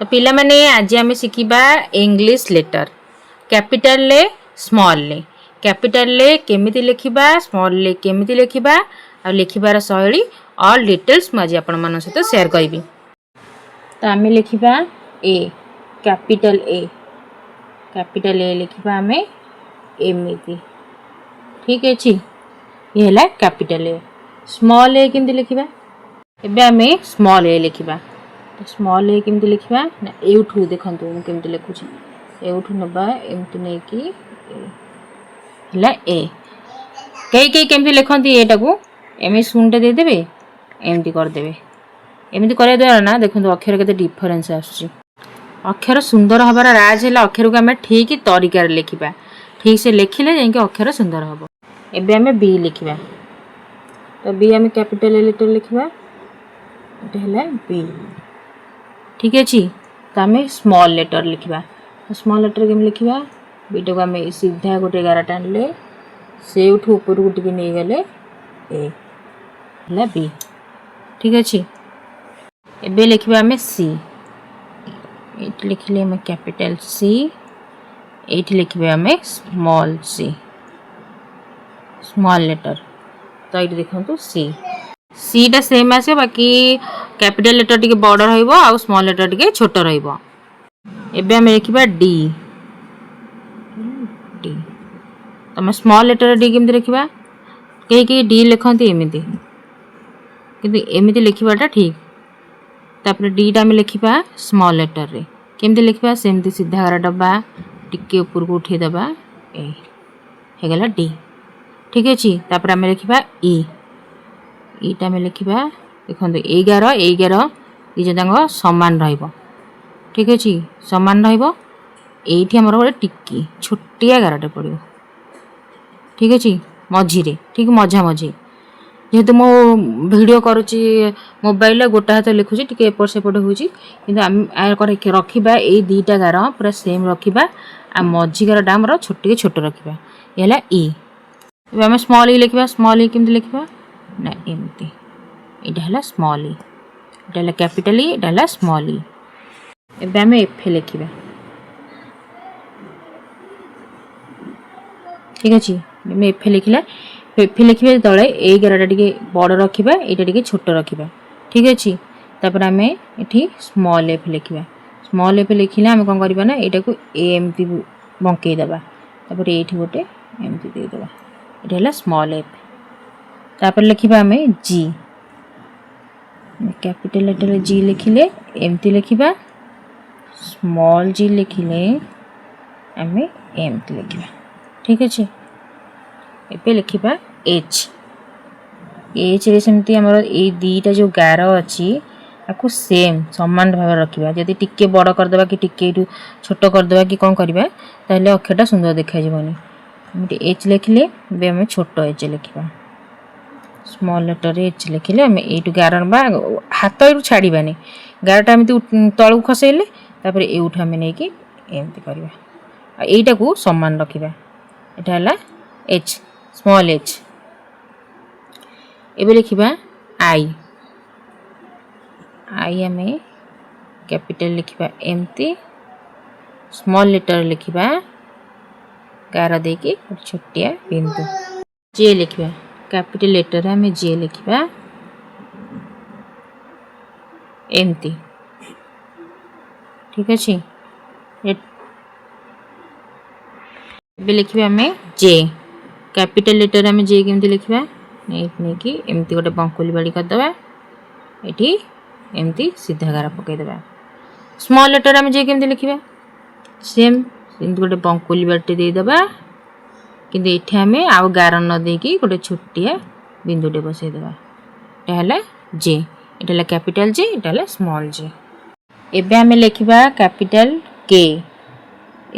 तो पिला माने आज आम शिखा इंग्लिश लेटर कैपिटल ले स्मॉल ले कैपिटल ले केमिति लिखिबा स्मॉल ले केमिति लिखिबा आ लिखिबार शैली ऑल डिटेल्स मुझे आपण मन सहित शेयर करी। तो आम लिखिबा ए कैपिटल ए लिखिबा आम एमिति ठीक अछि। ये हैला कैपिटल ए। स्मॉल ए केमिति लिखिबा एबे आम स्मॉल ए लिखिबा। तो स्मॉल ए केमिति लिखिबा ना एउठू देखंतु मु केमिति लिखुछि एउठू नबा एमिति नै कि हैला ए कई केमिति लिखंती एटा को एमे शून्यटा दे देबे एमिति कर देबे। एमिति करे द्वारा ना देखंतु अक्षर केते डिफरेंस आछी। अक्षर सुंदर हबार राज हैला अक्षर को आम ठीक तरीका रे लिखिबा। ठीक से लिखिले जाके अक्षर सुंदर हबो। एबे आम बी लिखिबा। तो बी आम कैपिटल लेटर लिखिबा एटा हैला बी ठीक अछि। तो आम स्मॉल लेटर लिखिबा। स्मॉल लेटर केम लिखिबा बीटा को आम सीधा गोटे गारा टाणले से उठू ऊपर को टिके नै गले ए हैला बी ठीक अछि। एबे लिखिबा आम सी एठी लिखिले आम कैपिटल सी एठी लिखिबा आम स्मॉल सी स्मॉल लेटर। तो ये देखो सी टा सेम आसे बाकी कैपिटल लेटर टिके बड़ रहइबो आ स्मॉल लेटर टिके छोट रहइबो। एबे हम लिखिबा डी डी तमे स्मॉल लेटर डी केमति लिखिबा के डी लिखंती एमिति किंतु एमिति लिखिबाटा ठीक। तापर डी टा हम लिखिबा स्मॉल लेटर रे केमति लिखिबा सेमति सीधा गारा डब्बा टिके ऊपर को उठे दबा ए हे गेला डी ठीक अछि। तापर आम लिखिबा ई टा में लिखिबा देखंतु 11 ई जे दांग समान रहइबो ठीक अछि समान रहइबो। एठी हमर गोटे टिक्की छोटिया गाराटे पड़िबो ठीक अछि मझी रे ठीक मझा मझी जेहेतु मो वीडियो करूची मोबाइल गोटा हाथ लिखुची टिके एपट सेपट होउची किंतु आम रखिबा ए दीटा गार पूरा सेम रखिबा आ मझी गारटा हमर छोटे छोट रखिबा ये हला ई। एबे हम स्मॉल ई लिखिबा। स्मॉल ई केमति लिखिबा ना एमती एटा हला स्मॉल ई एटा हला कैपिटल ई एटा हला स्मॉल ई। एबे हम एफ लिखिबा ठीक अछि। हम एफ लिखिला एफ लिखिबे तळे ए गाराटा टिके बड़ रखिबा एटा टिके छोट रखिबा ठीक अछि। तापर हम एठी स्मॉल एफ लिखिबा। स्मॉल एफ लिखिला हम कोन करबा ना एटा को एमती बंके देबा तापर एठी गोटे एमती दे देबा एटा हला स्मॉल एफ। तापर लिखिबा हमें जी कैपिटल लेटर जी लिखिले एमती लिखिबा स्मॉल जी लिखिले हमें एमती लिखिबा ठीक अछि। एबे लिखिबा एच रे सेमती हमर ए दीटा जो गार अछि आकु सेम समान भाव रखिबा। जदि टिके बड़ कर देबा कि टिके छोट कर देबा कि कोन करबा ताले अक्षरटा सुंदर देखा जिवनी। एमती एच लिखिले बे हम छोट एच लिखिबा स्मॉल लेटर एच लिखिले हम एटु गार बा हाथ एटु छाड़ीबानी गारटा एमती तळु खसेले तापर एउठ हम नै कि एमती करबा आ एटा को समान रखिबा एटा हला एच स्मॉल एच। एबे लिखिबा आई हमें कैपिटल लिखिबा एमती स्मॉल लेटर लिखिबा गारा दे के छोटिया बिंदु। जे लिखिबा कैपिटल लेटर हमें जे लिखिबा एमती ठीक अछि। एबे लिखिबा हमें जे कैपिटल लेटर हमें जे केमती लिखिबा नै कि एमती गोटे बंकुली बाड़ी कर दबा एठी एमती सीधा गारा पके देबा। स्मॉल लेटर हमें जे केमती लिखिबा सेम एमती गोटे बंकुली बाड़ी दे देबा किंतु एठी हमें आउ गार न दे कि गोटे छोटिया बिंदुटे बसै देबा एटा हला जे एटा हला कैपिटल जे एटा हला स्मॉल जे। एबे हमें लिखिबा कैपिटल के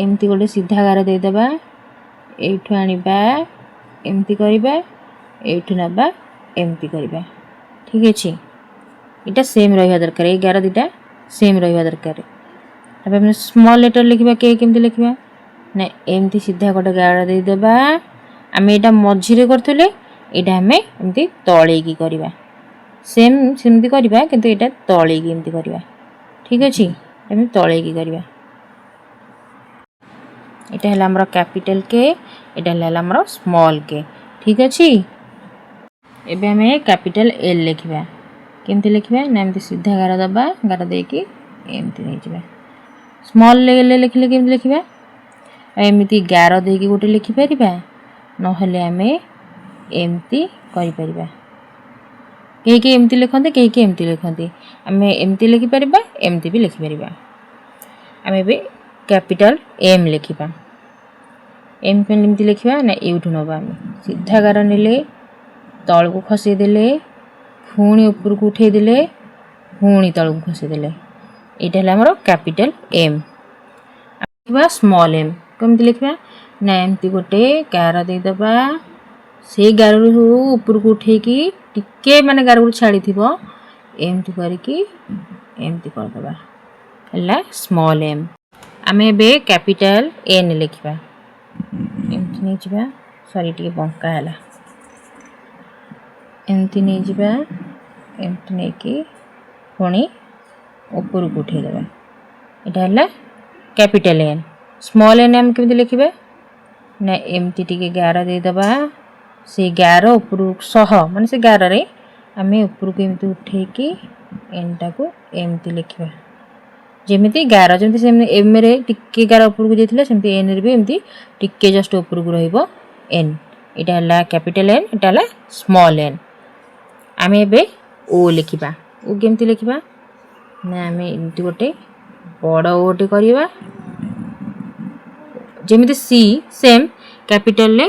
एमती गोटे सीधा गार दे देबा एठु आनिबा एमती करिबा एठु नबा एमती करिबा ठीक अछि। एटा सेम रहिबा दरकार ए गार दिटा सेम रहिबा दरकार। अब हम स्मॉल लेटर लिखिबा के केमती लिखिबा ना एमती सीधा गोटे गार दे देबा आम एटा मझी रे करथले एटा हमें एमती तळे की करबा सेम सेमती करबा किंतु एटा तळे की एमती करबा ठीक अछि। एमती तलैकी करवा यहाँ है आमर कैपिटल के यहाँ है आमर स्मॉल के ठीक अच्छे। एबे हमें कैपिटल एल लिखा केमती लिखा ना एमती सीधा गार दबा गार देकी एमती नहीं जावा स्मॉल एल लिखले केमती लिखा एमती गार देकी गोटे लिखिपर ना आम एमती कर कहीं एमती लिखते कहीं एमती लिखते आम एमती लिखिपर एमती भी लिखिपर आम ए कैपिटल एम लिखा एम एमती लिखा ना यूठू नवा आम सीधा गार ने तल को खसेदेले पुणी ऊपर को उठेदेले पुणी तल को खसेदेले यहाँ है आमर कैपिटल एम लिखा स्मॉल एम कमती लिखा ना एमती गोटे गार देदबा से गार ऊपर को उठेकी टिके माने गार को छाड़ी थी एमती करके एमती करदबा है स्मॉल एम आम ए कैपिटल एन लिखा एमती नहीं जावा सॉरी टी बंका है एमती नहीं जावा एमती नहीं कि पुणी ऊपर को उठेदेवा यहाँ है कैपिटल एन स्मॉल एन आम केमती लिखा ना एमती टी गार देदबा से गार ऊपर सह मान से गार रे आम ऊपर को एमती उठेकी एनटा को एमती लिखा जमी गार जमी एम रे टिके गार ऊपर को जाइए सेमती एन रे भी एमती टिके जस्ट ऊपर को रहिबो एन यहाँ है कैपिटल एन यहाँ है स्मॉल एन आम ए ओ लिखा ओ केमती लिखा ना आम एमती गोटे बड़ ओटे करवा जमी सी सेम कैपिटल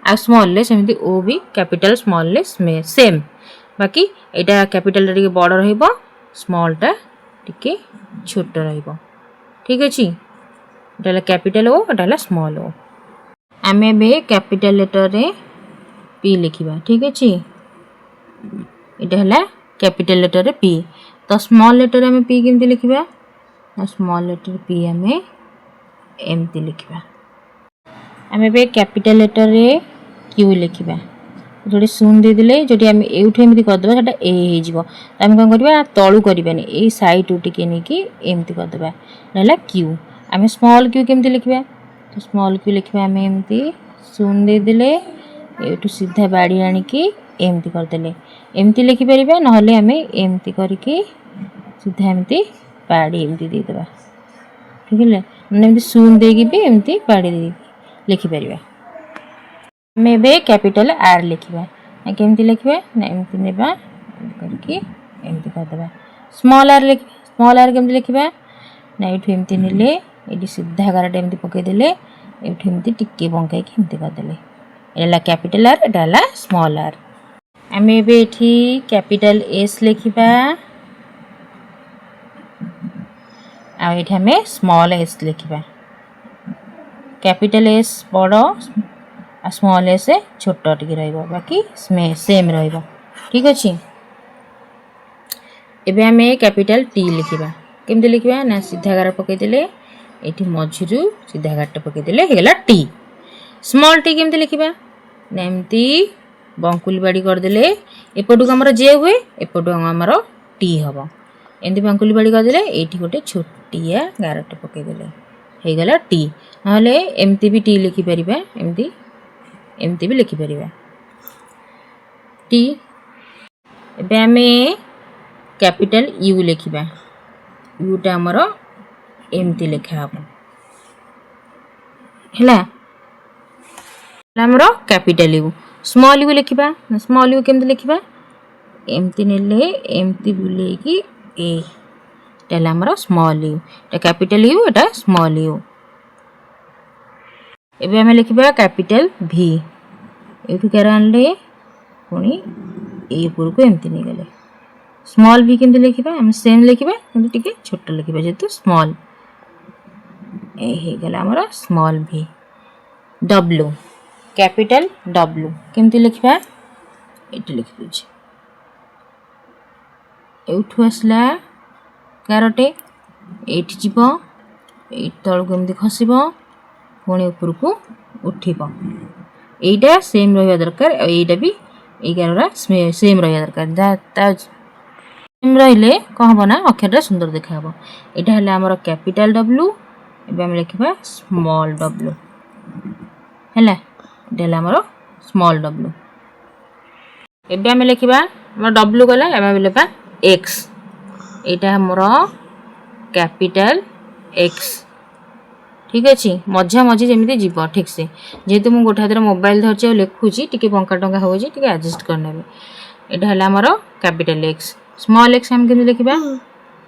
आ स्मॉल सेमती ओ भी कैपिटल स्मॉल सेम बाकी यहाँ कैपिटल टे बड़ स्मॉलटा टिके छोट रहिबो ठीक अच्छे यहाँ है कैपिटल ओ यहाँ है स्मॉल ओ आम ए कैपिटल लेटर रे पी लिखा ठीक अच्छे यहाँ है कैपिटल लेटर रे पी तो स्मॉल लेटर आम पी केमती लिखा स्मॉल लेटर पी आम एमती लिखा आम ए कैपिटल लेटर रे क्यू लिखा जो शून देदेले जो आम यूठ एमती करदे ए हो आम कौन करवा तलू करवानी ये सैड टिके नहीं एमती करदे ना क्यू आम स्मॉल क्यू केमती लिखा तो स्मॉल क्यू लिखा आम एमती शून देदेले ये सीधा बाड़ी आणिकी एमती करदे एमती लिखिपर ना आम एमती करके सीधा एमती बाड़ी एमती देदेबा ठीक है एमती शून देकी भी एमती बाड़ी लिखिपर आम ए कैपिटल आर लिखा केमती लिखा ना एमती नेबा करके एमती करदे स्मॉल आर केमती लिखा ना ये एमती ने ये सीधा गारटा एमती पकईदे ये एमती टिके बंकाई एमती करदे यहाँ कैपिटल आर यहाँ स्मॉल आर आम ए कैपिटल एस लिखा आम स्मॉल एस लिखा कैपिटल एस बड़ आ स्मॉल एस छोट टी बाकी सेम रही ठीक अच्छे एबे आम कैपिटल टी लिखा केमती लिखा ना सीधा गार पकईदे ये मझिरू सीधा गारटा पकईदे होगा टी स्मॉल टी केमती लिखा ना एमती बंकुल बाड़ी करदे एपटू आमर जे हुए एपटू आमर टी हम एमती बंकुल बाड़ी करदे ये गोटे छोटिया गारटे पकईदे होगा टी ना एमती भी टी लिखिपर एमती एमती भी लिखिपर टी एबे आम कैपिटल यू लिखा यूटा आमर एमती लिखा हम है आमर कैपिटल यू स्मॉल यू लिखा स्मॉल यू केमती लिखा एमती ने एमती बुलेकी ए आमर small you capital you Etah small you एबे आम लिखा कैपिटल भी ये गार आनले पुणी ऊपर को एमती नहीं गले स्मॉल भी केमती लिखा आम सेम लिखा टी छोट लिखा जेहेतु स्मॉल गला आमर स्मॉल भी डब्ल्यू कैपिटल डब्ल्यू केमती लिखा ये लिखि दूचे एठू आसला गारटे ये जीव ये तल को एमती खसब पुणी ऊपर को उठब यहीटा सेम रहा दरकार यहीटा भी ये गारा सेम रहा दरकार रहिले कौन हम ना अक्षर सुंदर देखा यहाँ है आमर कैपिटल डब्ल्यू एवं आम लिखा स्मॉल डब्ल्यू है आमर स्मॉल डब्ल्यू एवं आम लिखा डब्ल्यू गला एवं लिखा एक्स यहाँ मोर कैपिटल एक्स ठीक अच्छे मझा मझी जमी जीव ठीक से जेहेतु मुझे गोटे हाथ मोबाइल धरची लिखुची टी बंका टंका हो एडजस्ट करने यहाँ है आमर कैपिटल एक्स स्मॉल एक्स आम के लिखा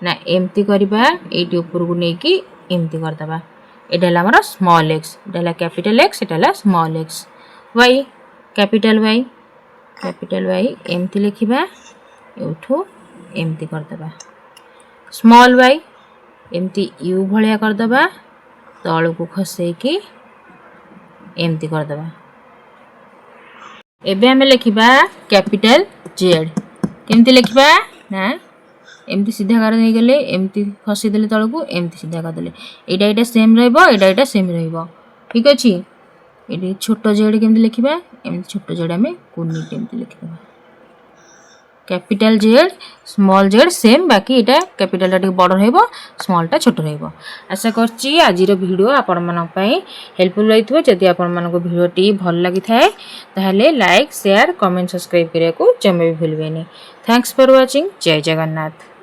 ना एमती करवा ये उपरकू नहीं कि एमती करदे यहाँ है आमर स्मॉल एक्स यहाँ कैपिटल एक्स यहाँ small x y capital y एमती लिखा एठू एमती करदे स्मॉल वाई एमती यू भाया करदे तल को खसैकी एमती करदे एबे आमे लिखिबा कैपिटल जेड केमती लिखिबा ना एमती सीधा कर नहीं गले एमती खसी देले तल को एमती सीधा कर देले एटा सेम रहइबो एटा सेम रहइबो ठीक अछि एटी छोटो जेड केमती लिखिबा एमती छोटो जेड आमे कुनी केमती लिखिबा capital Z small Z same बाकी यहाँ कैपिटल टा बड़ रहिबो स्मॉल टा छोट रहिबो आशा करछि आजिर वीडियो आपण मानक पई हेल्पफुल रहितबो जदि आपण मानक वीडियो टी भल लागि थाए ताहले लाइक शेयर कमेंट सब्सक्राइब करिया को जमे भी भूलबेनी थैंक्स फॉर वाचिंग जय जगन्नाथ।